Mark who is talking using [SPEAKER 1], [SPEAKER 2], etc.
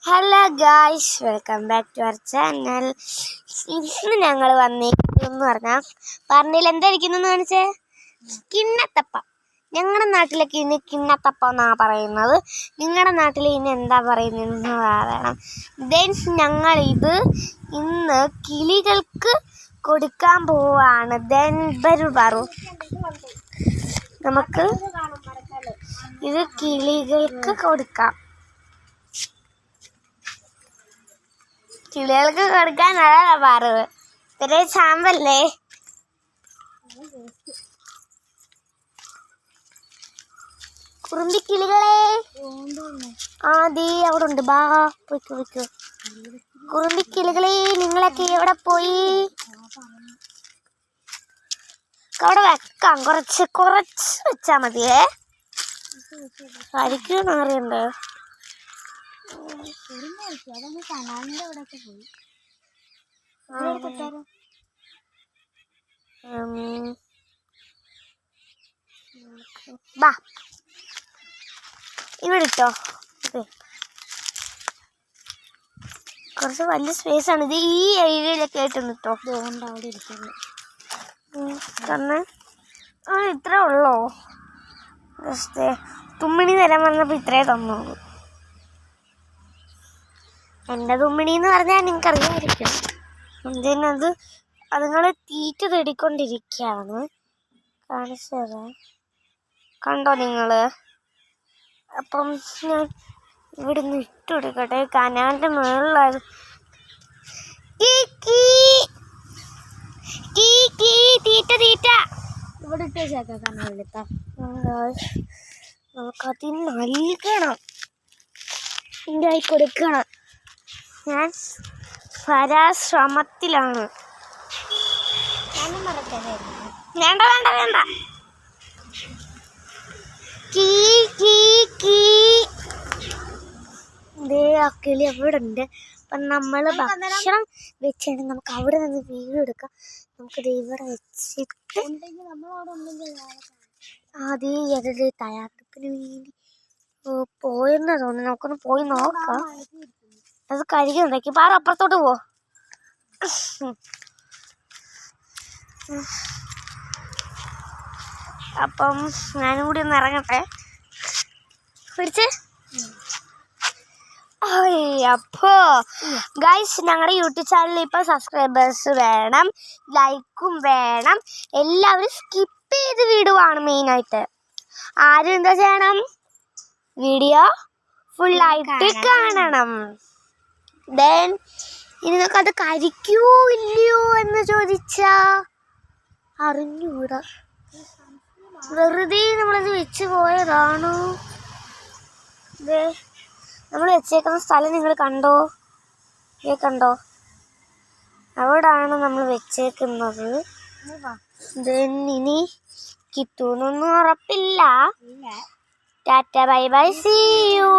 [SPEAKER 1] Hello guys, welcome back to our channel. ഇന്ന് ഞങ്ങൾ വന്നിരിക്കുന്നു പറഞ്ഞില്ല എന്തായിരിക്കുന്നു കാണിച്ചേ, കിണ്ണത്തപ്പം. ഞങ്ങളുടെ നാട്ടിലൊക്കെ ഇന്ന് കിണ്ണത്തപ്പം എന്നാണ് പറയുന്നത്. നിങ്ങളുടെ നാട്ടിൽ ഇന്ന് എന്താ പറയുന്നതെന്ന് പറയണം. ദെൻ ഞങ്ങളിത് ഇന്ന് കിളികൾക്ക് കൊടുക്കാൻ പോവാണ്. ദെൻ വരൂ നമുക്ക് ഇത് കിളികൾക്ക് കൊടുക്കാം. കിളികൾക്ക് കൊടുക്കാനല്ല പറവ്, ഇത്രേ ചാമ്പല്ലേ. കുറുമ്പിക്കിളികളെ ആദി അവിടെ ഉണ്ട്, ബാ പൊയ്ക്കോ. കുറുമ്പിക്കിളികളെ, നിങ്ങളൊക്കെ എവിടെ പോയി? അവിടെ വെക്കാം, കുറച്ച് വെച്ചാ മതിയേ. കരിക്കും അറിയണ്ടേ. ബാ ഇവിടെ ഇട്ടോ, കുറച്ച് വലിയ സ്പേസ് ആണ് ഇത്. ഈ ഏരിയയിലൊക്കെ ആയിട്ടൊന്ന് ഇട്ടോ. അവിടെ ഇരിക്കുന്നു തന്നെ. ഇത്രേ ഉള്ളോ? ജസ്റ്റ് തുമ്മിണി തരാൻ വന്നപ്പോൾ ഇത്രേ തന്നോളൂ. എൻ്റെ തുമ്മിണി എന്ന് പറഞ്ഞാൽ നിങ്ങൾക്കറിയാമായിരിക്കും. എന്തിനത് അതുങ്ങൾ തീറ്റ തേടിക്കൊണ്ടിരിക്കുകയാണ്. കാണിച്ചു തരാം, കണ്ടോ നിങ്ങൾ? അപ്പം ഞാൻ ഇവിടെ നിന്ന് ഇട്ട് കൊടുക്കട്ടെ. കനാലിൻ്റെ മുകളിലായത്. തീറ്റ ഇവിടെ ഇട്ട് വെച്ചേക്കാം കനാലിലെത്താ. നമുക്കതിന് നൽകണം, ഉണ്ടായി കൊടുക്കണം. ഞാൻ പരാശ്രമത്തിലാണ്. വേണ്ട. ആ കിളി അവിടെ ഉണ്ട്. അപ്പം നമ്മൾ ഭക്ഷണം വെച്ചാണ് നമുക്ക് അവിടെ നിന്ന് വീട് എടുക്കാം. നമുക്കിത് ഇവിടെ വെച്ചിട്ട് ആദ്യം തയ്യാറെടുപ്പിന് വേണ്ടി പോയെന്ന് തോന്നുന്നു. നമുക്കൊന്ന് പോയി നോക്കാം. അത് കഴിക്കുന്നുണ്ടാക്കി പാറ അപ്പുറത്തോട്ട് പോ. അപ്പം ഞാനും കൂടി ഒന്ന് ഇറങ്ങട്ടെ. പിടിച്ച് അപ്പോ ഗൈസ്, ഞങ്ങളുടെ യൂട്യൂബ് ചാനലിൽ ഇപ്പോൾ സബ്സ്ക്രൈബേഴ്സ് വേണം, ലൈക്കും വേണം. എല്ലാവരും സ്കിപ്പ് ചെയ്ത് വിടുവാണ് മെയിനായിട്ട്. ആരും എന്താ ചെയ്യണം? വീഡിയോ ഫുള്ളായിട്ട് കാണണം. ദെൻ ഇനി നമുക്കത് കരിക്കുവോ ഇല്ലയോ എന്ന് ചോദിച്ചാ അറിഞ്ഞൂടാ. വെറുതെ നമ്മളത് വെച്ച് പോയതാണോ? നമ്മൾ വെച്ചേക്കുന്ന സ്ഥലം നിങ്ങൾ കണ്ടോ? അവിടാണ് നമ്മൾ വെച്ചേക്കുന്നത്. ദെൻ ഇനി കിട്ടുമെന്നൊന്നും ഉറപ്പില്ല. Tata bye bye, see U.